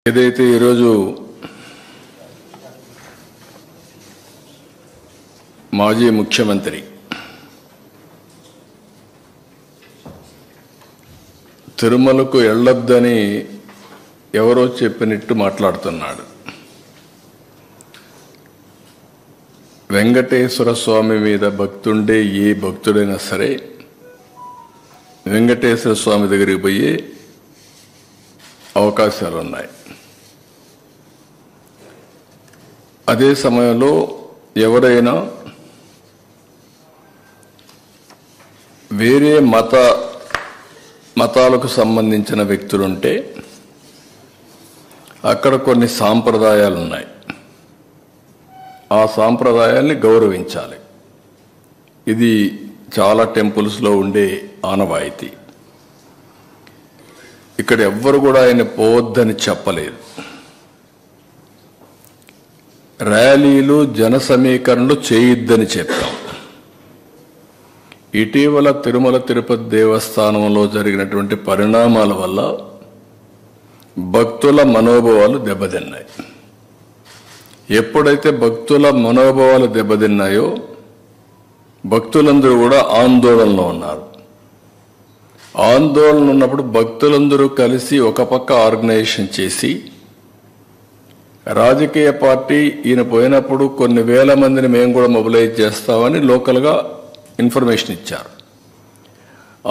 ఏదైతే ఈరోజు మాజీ ముఖ్యమంత్రి తిరుమలకు వెళ్ళొద్దని ఎవరో చెప్పినట్టు మాట్లాడుతున్నాడు. వెంకటేశ్వర స్వామి మీద భక్తుండే ఏ భక్తుడైనా సరే వెంకటేశ్వర స్వామి దగ్గరికి పోయే అవకాశాలు ఉన్నాయి. అదే సమయంలో ఎవరైనా వేరే మతాలకు సంబంధించిన వ్యక్తులుంటే అక్కడ కొన్ని సాంప్రదాయాలు ఉన్నాయి. ఆ సాంప్రదాయాల్ని గౌరవించాలి. ఇది చాలా టెంపుల్స్లో ఉండే ఆనవాయితీ. ఇక్కడ ఎవ్వరు కూడా ఆయన పోవద్దని చెప్పలేదు. ర్యాలీలు జన సమీకరణలు చేయొద్దని చెప్పాం. ఇటీవల తిరుమల తిరుపతి దేవస్థానంలో జరిగినటువంటి పరిణామాల వల్ల భక్తుల మనోభావాలు దెబ్బతిన్నాయి. ఎప్పుడైతే భక్తుల మనోభావాలు దెబ్బతిన్నాయో భక్తులందరూ కూడా ఆందోళనలో ఉన్నారు. ఆందోళన ఉన్నప్పుడు భక్తులందరూ కలిసి ఒక పక్క ఆర్గనైజేషన్ చేసి రాజకీయ పార్టీ ఈయన పోయినప్పుడు కొన్ని వేల మందిని మేము కూడా మొబిలైజ్ చేస్తామని లోకల్గా ఇన్ఫర్మేషన్ ఇచ్చారు.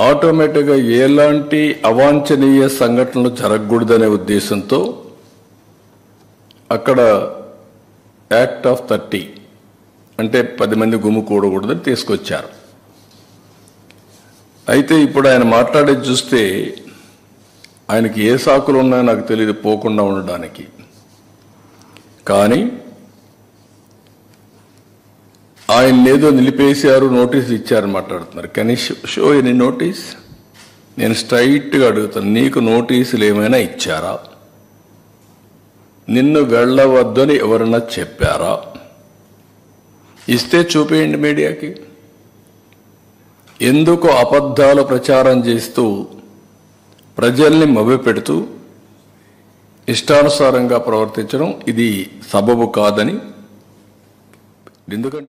ఆటోమేటిక్గా ఎలాంటి అవాంఛనీయ సంఘటనలు జరగకూడదనే ఉద్దేశంతో అక్కడ యాక్ట్ ఆఫ్ 30 అంటే 10 మంది గుమ్ముకూడకూడదని తీసుకొచ్చారు. అయితే ఇప్పుడు ఆయన మాట్లాడేది చూస్తే ఆయనకి ఏ సాకులు ఉన్నాయో నాకు తెలియదు పోకుండా ఉండడానికి. కానీ ఆయన ఏదో నిలిపేశారు, నోటీసులు ఇచ్చారని మాట్లాడుతున్నారు. కానీ షో ఎనీ నోటీస్? నేను స్ట్రైట్గా అడుగుతాను, నీకు నోటీసులు ఏమైనా ఇచ్చారా? నిన్ను వెళ్ళవద్దని ఎవరన్నా చెప్పారా? ఇస్తే చూపేయండి మీడియాకి. ఎందుకు అబద్ధాలు ప్రచారం చేస్తూ ప్రజల్ని మభ్యపెడుతూ ఇష్టానుసారంగా ప్రవర్తించడం ఇది సబబు కాదని. ఎందుకంటే